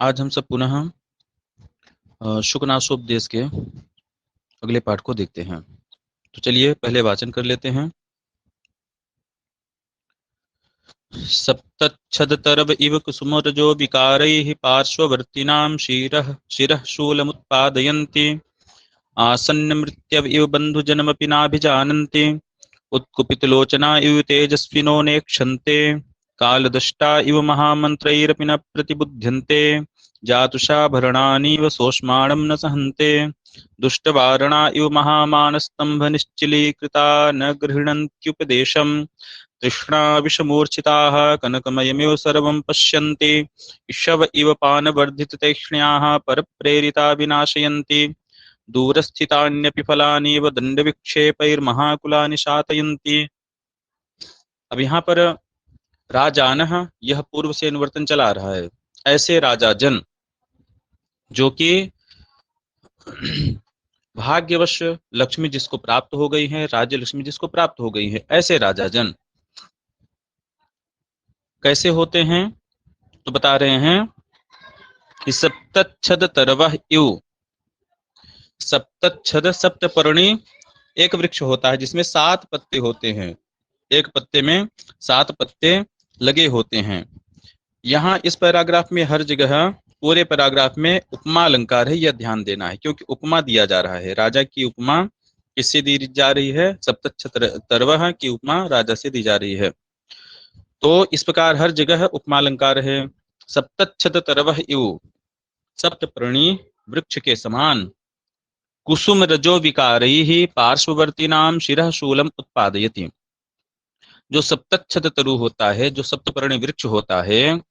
आज हम सब पुनः शुकनाशोपदेश के अगले पाठ को देखते हैं। तो चलिए पहले वाचन कर लेते हैं। सप्तच्छदतरव इव कुसुमरजो विकारैः पार्श्ववर्तिनां शिरः शूलमुत्पादयन्ति आसन्नमृत्यव इव बन्धुजनमपि नाभिजानन्ति उत्कुपितलोचना इव तेजस्विनो नेक्षन्ते कालदष्टा इव महामन्त्रैरपि न प्रतिबुध्यन्ते जातुषाभरणानीव सोष्माणं न सहन्ते दुष्टवारणा इव महामानस्तम्भनिश्चिलीकृता न गृह्णन्त्युपदेशम् तृष्णा विषमूर्छिताः कनकमयमिव सर्वं पश्यन्ति इषव इव पानवर्धिततैक्ष्ण्याः परप्रेरिता विनाशयन्ति दूरस्थितान्यपि फलानीव दण्डविक्षेपैर्महाकुलानि शातयन्ति। अब यहाँ पर राजानः यह पूर्व से अनुवर्तन चला रहा है। ऐसे राजा जन जो कि भाग्यवश लक्ष्मी जिसको प्राप्त हो गई है, राज्य लक्ष्मी जिसको प्राप्त हो गई है, ऐसे राजा जन कैसे होते हैं? तो बता रहे हैं कि सप्तच्छद तरवः इव। सप्तच्छद सप्तपर्णी एक वृक्ष होता है जिसमें 7 पत्ते होते हैं। एक पत्ते में 7 पत्ते लगे होते हैं। यहाँ इस पैराग्राफ में हर जगह पूरे पैराग्राफ में उपमा अलंकार है, यह ध्यान देना है, क्योंकि उपमा दिया जा रहा है। राजा की उपमा किससे दी जा रही है? सप्तच्छद तरवः की उपमा राजा से दी जा रही है। तो इस प्रकार हर जगह उपमा अलंकार है। सप्तच्छद तरवः इव, सप्तपर्णी वृक्ष के समान, कुसुम रजो विकारैः पार्श्ववर्तीनां शिरः शूलम उत्पादयति। जो सप्तच्छद तरु होता है, जो सप्तपर्णी वृक्ष होता है,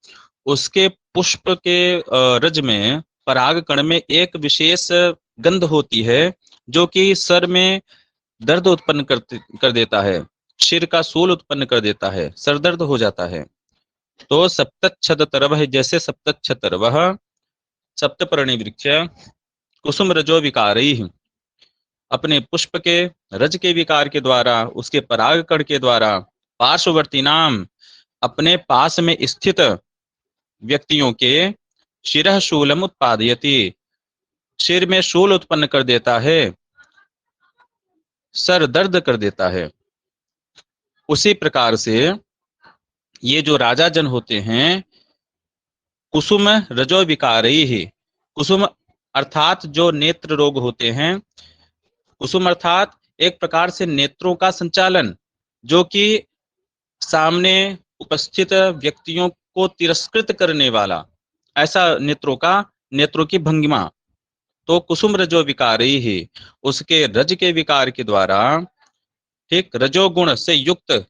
उसके पुष्प के रज में, पराग कण में एक विशेष गंध होती है जो कि सर में दर्द उत्पन्न कर देता है, शिर का शूल उत्पन्न कर देता है, सर दर्द हो जाता है। तो सप्तच्छद तरवः, जैसे सप्तच्छद तरवः सप्तपर्णी वृक्ष कुसुम रजो विकारैः, अपने पुष्प के रज के विकार के द्वारा, उसके पराग कण के द्वारा, पार्श्ववर्ती नाम, अपने पास में स्थित व्यक्तियों के शिरः शूलम उत्पादयति, सिर में शूल उत्पन्न कर देता है, सर दर्द कर देता है। उसी प्रकार से ये जो राजा जन होते हैं, कुसुम रजो विकारैः, कुसुम अर्थात जो नेत्र रोग होते हैं, कुसुम अर्थात एक प्रकार से नेत्रों का संचालन, जो कि सामने उपस्थित व्यक्तियों को तिरस्कृत करने वाला, ऐसा नेत्रों की भंगिमा। तो कुसुम रजो विकारैः, उसके रज के विकार के द्वारा, ठीक, रजोगुण से युक्त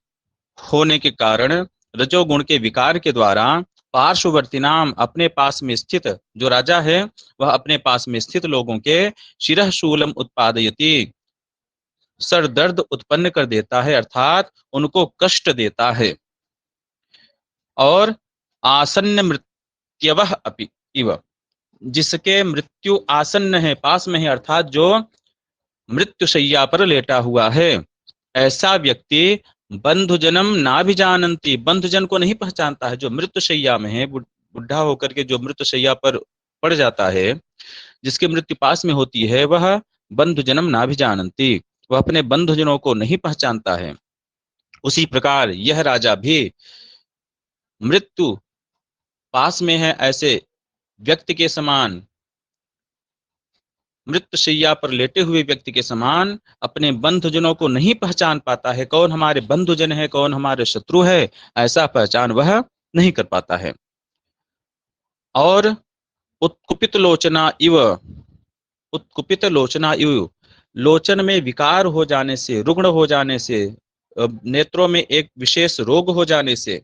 होने के कारण, रजोगुण के विकार के द्वारा, पार्श्ववर्ती नाम, अपने पास में स्थित जो राजा है वह अपने पास में स्थित लोगों के शिरः शूलम उत्पादयति, सर दर्द उत्पन्न कर देता है, अर्थात उनको कष्ट देता है। और आसन्न मृत्यवः अपि इव, जिसके मृत्यु आसन्न है, पास में है, अर्थात जो मृत्युशैया पर लेटा हुआ है, ऐसा व्यक्ति बंधुजनम नाभिजानन्ति, बंधुजन को नहीं पहचानता है। जो मृत्युशैया में है, बुढ़ा होकर के जो मृत्युशैया पर पड़ जाता है, जिसकी मृत्यु पास में होती है, वह बंधुजनम नाभिजानन्ति, वह अपने बंधुजनों को नहीं पहचानता है। उसी प्रकार यह राजा भी मृत्यु पास में है ऐसे व्यक्ति के समान, मृत्युशैया पर लेटे हुए व्यक्ति के समान अपने बंधुजनों को नहीं पहचान पाता है। कौन हमारे बंधुजन है, कौन हमारे शत्रु है, ऐसा पहचान वह नहीं कर पाता है। और उत्कुपित लोचना इव, उत्कुपित लोचना इव, लोचन में विकार हो जाने से, रुग्ण हो जाने से, नेत्रों में एक विशेष रोग हो जाने से,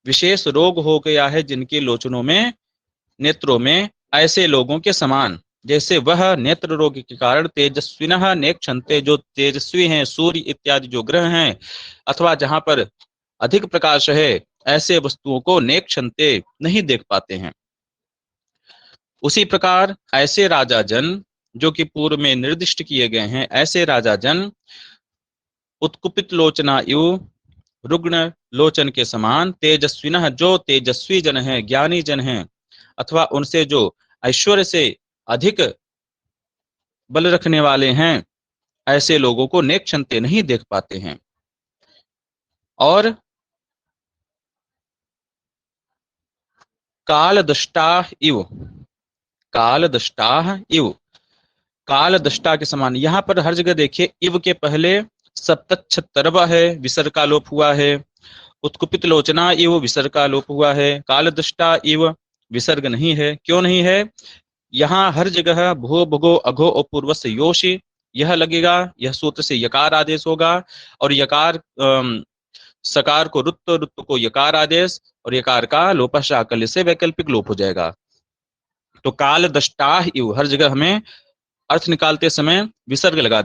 विशेष रोग हो गया है जिनके लोचनों में, नेत्रों में, ऐसे लोगों के समान, जैसे वह नेत्र रोग के कारण तेजस्विनः नेक्षन्ते, जो तेजस्वी हैं, सूर्य इत्यादि जो ग्रह हैं, अथवा जहां पर अधिक प्रकाश है, ऐसे वस्तुओं को नेक्षन्ते, नहीं देख पाते हैं। उसी प्रकार ऐसे राजा जन जो कि पूर्व में निर्दिष्ट किए गए हैं, ऐसे राजा जन उत्कुपित लोचना इव, रुग्ण लोचन के समान, तेजस्विनः, जो तेजस्वी जन है, ज्ञानी जन है, अथवा उनसे जो ऐश्वर्य से अधिक बल रखने वाले हैं, ऐसे लोगों को नेक क्षंते नहीं देख पाते हैं। और कालदष्टा इव, कालदष्टा इव, कालदष्टा के समान। यहाँ पर हर जगह देखिए इव के पहले सप्तच्छतरव है, विसर्ग का लोप हुआ है। उत्कुपित लोचना इव, विसर्ग का लोप हुआ है। कालदष्टा इव विसर्ग नहीं है। क्यों नहीं है? यहाँ हर जगह भो भगो अघो और पूर्व से योशी यह लगेगा, यह सूत्र से यकार आदेश होगा, और यकार सकार को रुत्त, रुत्त को यकार आदेश, और यकार का लोप शाकल्य से वैकल्पिक लोप हो जाएगा। तो काल दष्टाह इव, हर जगह हमें अर्थ निकालते समय विसर्ग लगा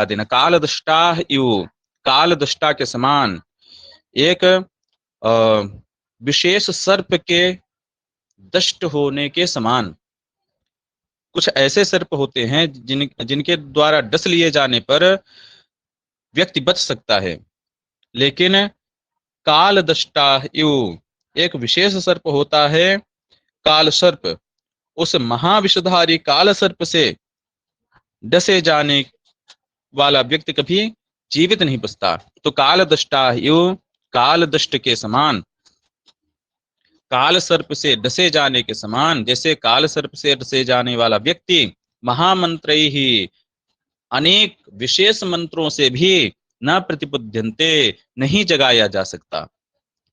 देना। काल दष्टाह इव, काल दष्टा के समान। एक विशेष सर्प के दष्ट होने के समान। कुछ ऐसे सर्प होते हैं जिनके द्वारा डस लिए जाने पर व्यक्ति बच सकता है, लेकिन काल दष्टा इव, एक विशेष सर्प होता है काल सर्प। उस महाविषधारी काल सर्प से डसे जाने वाला व्यक्ति कभी जीवित नहीं बचता। तो काल दष्टा इव, काल दष्ट के समान, काल सर्प से डसे जाने के समान। जैसे काल सर्प से डसे जाने वाला व्यक्ति महामंत्र ही, अनेक विशेष मंत्रों से भी न प्रतिबुध्यन्ते, नहीं जगाया जा सकता,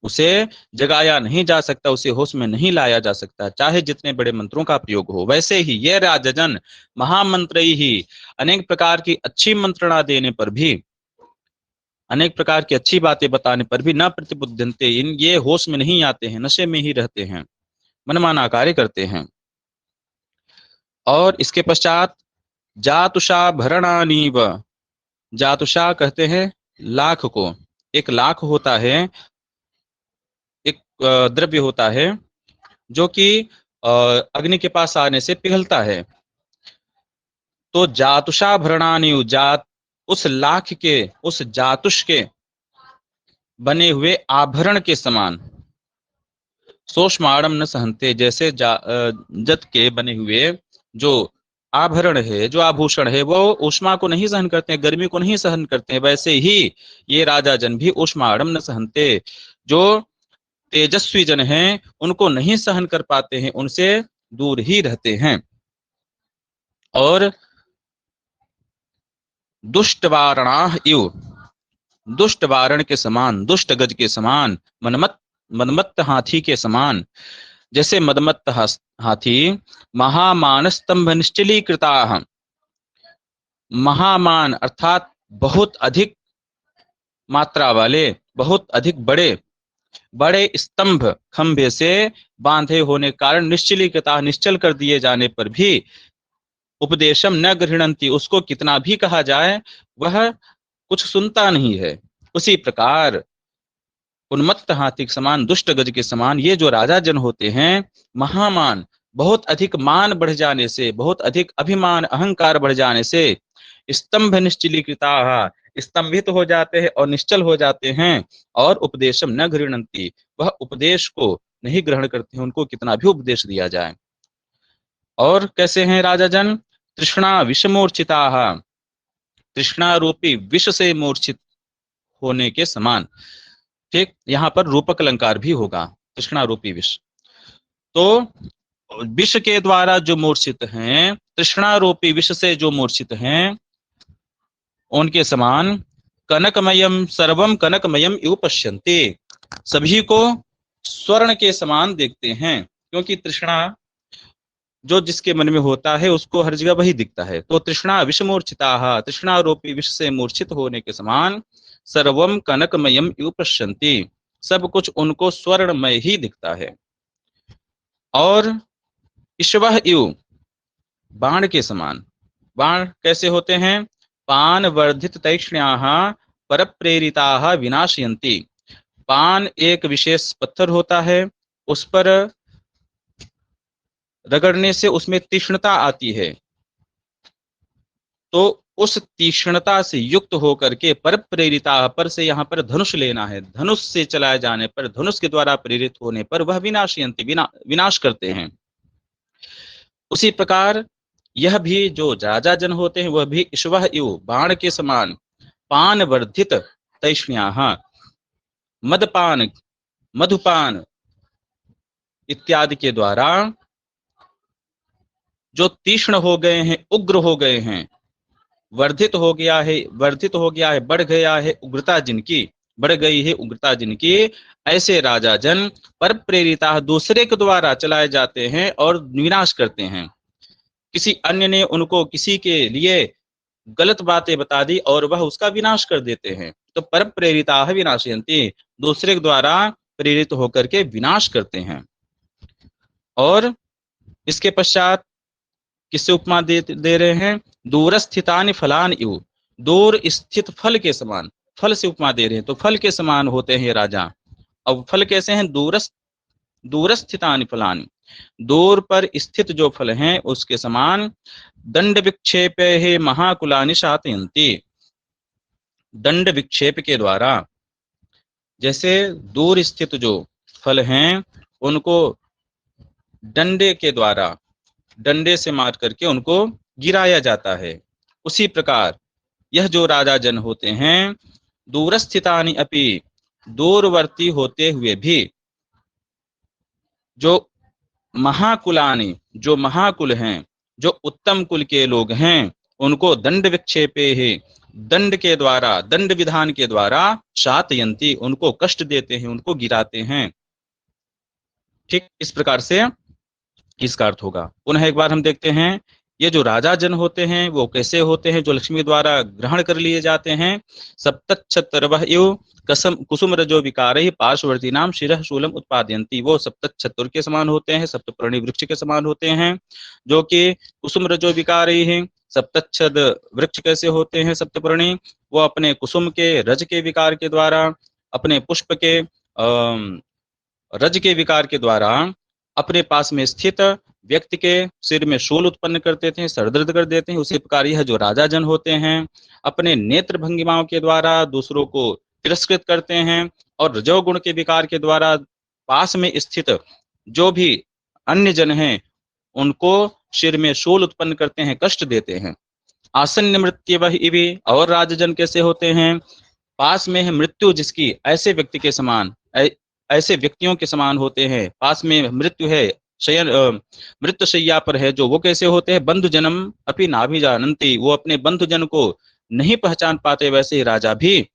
उसे जगाया नहीं जा सकता, उसे होश में नहीं लाया जा सकता, चाहे जितने बड़े मंत्रों का प्रयोग हो। वैसे ही ये राजजन महामंत्र ही, अनेक प्रकार की अच्छी मंत्रणा देने पर भी, अनेक प्रकार की अच्छी बातें बताने पर भी न प्रतिबुद्धन्ते, इन ये होश में नहीं आते हैं, नशे में ही रहते हैं, मनमाना कार्य करते हैं। और इसके पश्चात जातुषा भरणानीव, जातुषा कहते हैं लाख को। एक लाख होता है, एक द्रव्य होता है जो कि अग्नि के पास आने से पिघलता है। तो जातुषा भरणानीव, जात उस लाख के, उस जातुष के बने हुए आभरण के समान। सोष्माणम न सहन्ते, जैसे जत के बने हुए जो आभरण है, जो आभूषण है, वो ऊष्मा को नहीं सहन करते हैं, गर्मी को नहीं सहन करते हैं, वैसे ही ये राजा जन भी ऊष्माणम न सहन्ते, जो तेजस्वी जन हैं उनको नहीं सहन कर पाते हैं, उनसे दूर ही रहते हैं। और दुष्ट वारणा इव, दुष्ट वारण के समान, दुष्ट गज के समान, मदमत्त हाथी के समान। जैसे मदमत्त हाथी महामान स्तंभ निश्चलीकृता, महामान अर्थात बहुत अधिक मात्रा वाले, बहुत अधिक बड़े बड़े स्तंभ खंभे से बांधे होने के कारण निश्चलीकृता, निश्चल कर दिए जाने पर भी उपदेशम न गृह्णन्ति, उसको कितना भी कहा जाए वह कुछ सुनता नहीं है। उसी प्रकार उन्मत्त हाथी के समान, दुष्ट गज के समान ये जो राजा जन होते हैं, महामान, बहुत अधिक मान बढ़ जाने से, बहुत अधिक अभिमान अहंकार बढ़ जाने से, स्तंभ निश्चलीकृता, स्तंभित हो जाते हैं और निश्चल हो जाते हैं। और उपदेशम न गृह्णन्ति, वह उपदेश को नहीं ग्रहण करते हैं, उनको कितना भी उपदेश दिया जाए। और कैसे हैं राजा जन? तृष्णा विषमूर्छिता, तृष्णा रूपी विष से मूर्छित होने के समान। ठीक, यहाँ पर रूपक अलंकार भी होगा, तृष्णा रूपी विष। तो विष के द्वारा जो मूर्छित हैं, तृष्णा रूपी विष से जो मूर्छित हैं, उनके समान कनकमयम सर्वम कनकमयम इव पश्यन्ते, सभी को स्वर्ण के समान देखते हैं, क्योंकि तृष्णा जो जिसके मन में होता है उसको हर जगह वही दिखता है। तो तृष्णा विषमूर्छिता, तृष्णा रूपी विष से मूर्छित होने के समान, सर्वम कनकमयम इव पश्यन्ति, सब कुछ उनको स्वर्णमय ही दिखता है। और ईश्वः इव, बाण के समान। बाण कैसे होते हैं? पान वर्धित तैक्ष्ण्याः परप्रेरिताः विनाशयन्ति, पान एक विशेष पत्थर होता है, उस पर रगड़ने से उसमें तीक्ष्णता आती है, तो उस तीक्ष्णता से युक्त होकर के पर प्रेरिता, पर से यहाँ पर धनुष लेना है, धनुष से चलाए जाने पर, धनुष के द्वारा प्रेरित होने पर वह विनाशयन्ति, विनाश करते हैं। उसी प्रकार यह भी जो राजा जन होते हैं वह भी ईश्वः इव, बाण के समान, पान वर्धित तैष्ण्याः, मदपान, मधुपान इत्यादि के द्वारा जो तीक्ष्ण हो गए हैं, उग्र हो गए हैं, वर्धित हो गया है, बढ़ गया है उग्रता जिनकी, बढ़ गई है उग्रता जिनकी, ऐसे राजा जन पर प्रेरिता, दूसरे के द्वारा चलाए जाते हैं और विनाश करते हैं। किसी अन्य ने उनको किसी के लिए गलत बातें बता दी और वह उसका विनाश कर देते हैं, तो पर प्रेरिता विनाशयन्ति, दूसरे के द्वारा प्रेरित होकर के विनाश करते हैं। और इसके पश्चात किससे उपमा दे रहे हैं? दूरस्थितानि फलानि इव, दूर स्थित फल के समान, फल से उपमा दे रहे हैं। तो फल के समान होते हैं राजा। अब फल कैसे हैं? दूरस्थितानि फलानि, दूर पर स्थित जो फल हैं उसके समान। दंड विक्षेप है महाकुलानि शातयन्ति, दंड विक्षेप के द्वारा, जैसे दूर स्थित जो फल हैं उनको डंडे के द्वारा, डंडे से मार करके उनको गिराया जाता है, उसी प्रकार यह जो राजा जन होते हैं, दूरस्थितानि अपि, दूरवर्ती होते हुए भी, जो महाकुलानि, जो महाकुल हैं, जो उत्तम कुल के लोग हैं, उनको दंड विक्षेपे है, दंड के द्वारा, दंड विधान के द्वारा शातयन्ति, उनको कष्ट देते हैं, उनको गिराते हैं। ठीक इस प्रकार से इसका अर्थ होगा। पुनः एक बार हम देखते हैं, ये जो राजा जन होते हैं वो कैसे होते हैं? जो लक्ष्मी द्वारा ग्रहण कर लिए जाते हैं। सप्तच्छत्रवः इव कसम कुसुम रजो विकारैः पार्श्ववर्ती नाम शिरः शूलम उत्पादयन्ति, वो सप्तच्छत्र के समान होते हैं, सप्तपर्णी वृक्ष के समान होते हैं, जो कि कुसुम रजो विकारैः। सप्तच्छद वृक्ष कैसे होते हैं सप्तपर्णी? वो अपने कुसुम के रज के विकार के द्वारा, अपने पुष्प के रज के विकार के द्वारा अपने पास में स्थित व्यक्ति के सिर में शूल उत्पन्न कर देते हैं, सरदर्द कर देते हैं। उसी प्रकार यह जो राजा जन होते हैं, अपने नेत्र भंगिमाओं के द्वारा दूसरों को तिरस्कृत करते हैं, और रजोगुण के विकार के द्वारा पास में स्थित जो भी अन्य जन हैं उनको सिर में शूल उत्पन्न करते हैं, कष्ट देते हैं। आसन्न मृत्युवः इव, और राजजन कैसे होते हैं? पास में है मृत्यु जिसकी, ऐसे व्यक्ति के समान, ऐसे व्यक्तियों के समान होते हैं। पास में मृत्यु है, शयन मृत्यु शैया पर है जो, वो कैसे होते हैं? बंधु जन्म अपनी नाभिजानन्ति, वो अपने बंधु जन को नहीं पहचान पाते, वैसे ही राजा भी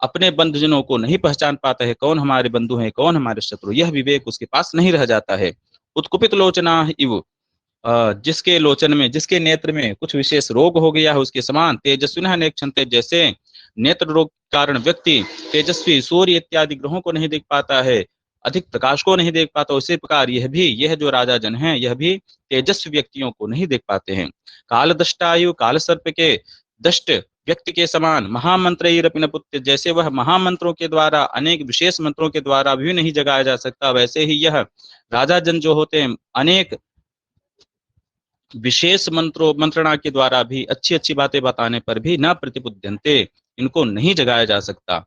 अपने बंधुजनों को नहीं पहचान पाता है, कौन हमारे बंधु हैं, कौन हमारे शत्रु, यह विवेक उसके पास नहीं रह जाता है। उत्कुपित लोचना इव, जिसके लोचन में, जिसके नेत्र में कुछ विशेष रोग हो गया है उसके समान। तेजस्विनः नेक्षन्ते, जैसे नेत्र रोग के कारण व्यक्ति तेजस्वी सूर्य इत्यादि ग्रहों को नहीं देख पाता है, अधिक प्रकाश को नहीं देख पाता, उसी प्रकार यह जो राजा जन है यह भी तेजस्वी व्यक्तियों को नहीं देख पाते हैं। काल दष्टायु, काल सर्प के दष्ट व्यक्ति के समान। महामंत्रैरपि न पुत्य, जैसे वह महामंत्रों के द्वारा, अनेक विशेष मंत्रों के द्वारा भी नहीं जगाया जा सकता, वैसे ही यह राजा जन जो होते हैं अनेक विशेष मंत्रणा के द्वारा भी, अच्छी अच्छी बातें बताने पर भी न प्रतिपुद्यन्ते, इनको नहीं जगाया जा सकता।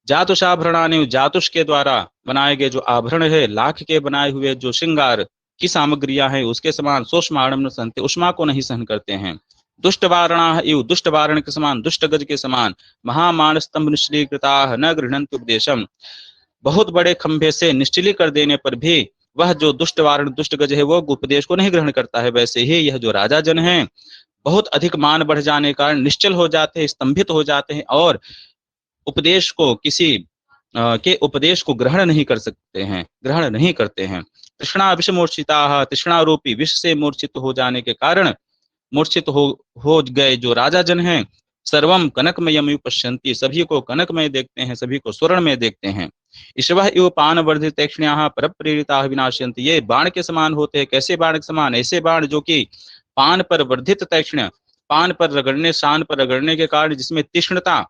जातुषाभरणानि, जातुष के द्वारा बनाए गए जो आभरण है, लाख के बनाए हुए जो श्रृंगार की सामग्रियां हैं उसके समान। सोष्माणम न सहन्ते, उष्मा को नहीं सहन करते हैं। दुष्ट वारणा इव, दुष्ट वारण के समान, दुष्ट गज के समान। महामान स्तंभ निश्चलीकृताः न गृह्णन्ति उपदेशम, बहुत बड़े खंभे से निश्चली कर देने पर भी वह जो दुष्ट वारण, दुष्ट गज है वो उपदेश को नहीं ग्रहण करता है, वैसे ही यह जो राजा जन है बहुत अधिक मान बढ़ जाने के कारण निश्चल हो जाते हैं, स्तंभित हो जाते हैं, और उपदेश को, किसी के उपदेश को ग्रहण नहीं कर सकते हैं, ग्रहण नहीं करते हैं। तृष्णा विष मूर्छिता, तृष्णा रूपी विष से मूर्छित हो जाने के कारण, मूर्छित हो गए जो राजा जन हैं, सर्वम कनकमयम पश्यन्ति, सभी को कनकमय देखते हैं, सभी को स्वर्ण में देखते हैं। ईश्वः इव पान वर्धित तैक्ष्ण्याः परप्रेरिताः विनाशयन्ति, ये बाण के समान होते हैं। कैसे बाण के समान? ऐसे बाण जो कि पान पर वर्धित तैक्ष्ण्य, पान पर रगड़ने, शान पर रगड़ने के कारण जिसमें तीक्ष्णता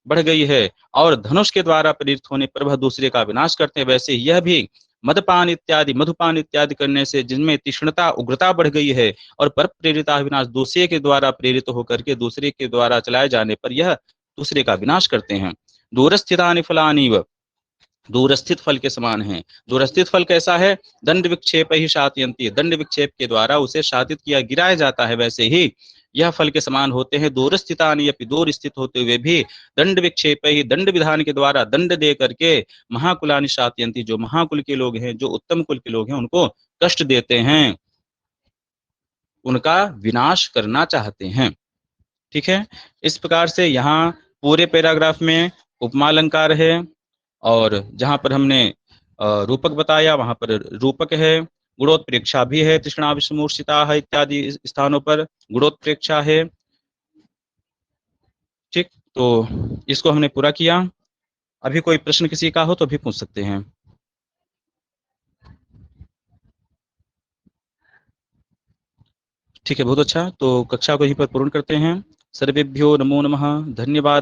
बढ़ गई है, और धनुष के द्वारा प्रेरित होने पर वह दूसरे का विनाश करते हैं, वैसे यह भी मदपान इत्यादि, मधुपान इत्यादि करने से जिनमें तीक्ष्णता उग्रता बढ़ गई है और पर प्रेरिता विनाश, दूसरे के द्वारा प्रेरित होकर के दूसरे के द्वारा चलाए जाने पर यह दूसरे का विनाश करते हैं। दूरस्थितानि फलानीव, दूरस्थित फल के समान है। दूरस्थित फल कैसा है? दंड विक्षेप ही शातयंती, दंड विक्षेप के द्वारा उसे शातित किया, गिराया जाता है, वैसे ही यह फल के समान होते हैं। दूरस्थितानि अपि, दूर स्थित होते हुए भी दंड विक्षेप ही, दंड विधान के द्वारा दंड दे करके महाकुलानि शातयंती, जो महाकुल के लोग हैं, जो उत्तम कुल के लोग हैं, उनको कष्ट देते हैं, उनका विनाश करना चाहते हैं। ठीक है, इस प्रकार से यहाँ पूरे पैराग्राफ में उपमा अलंकार है और जहां पर हमने रूपक बताया वहां पर रूपक है, गुणोत्प्रेक्षा भी है, तृष्णाविषमूर्छिता है इत्यादि स्थानों पर गुणोत्प्रेक्षा है। ठीक, तो इसको हमने पूरा किया। अभी कोई प्रश्न किसी का हो तो भी पूछ सकते हैं। ठीक है, बहुत अच्छा, तो कक्षा को यहीं पर पूर्ण करते हैं। सर्वेभ्यो नमो नमः, धन्यवाद।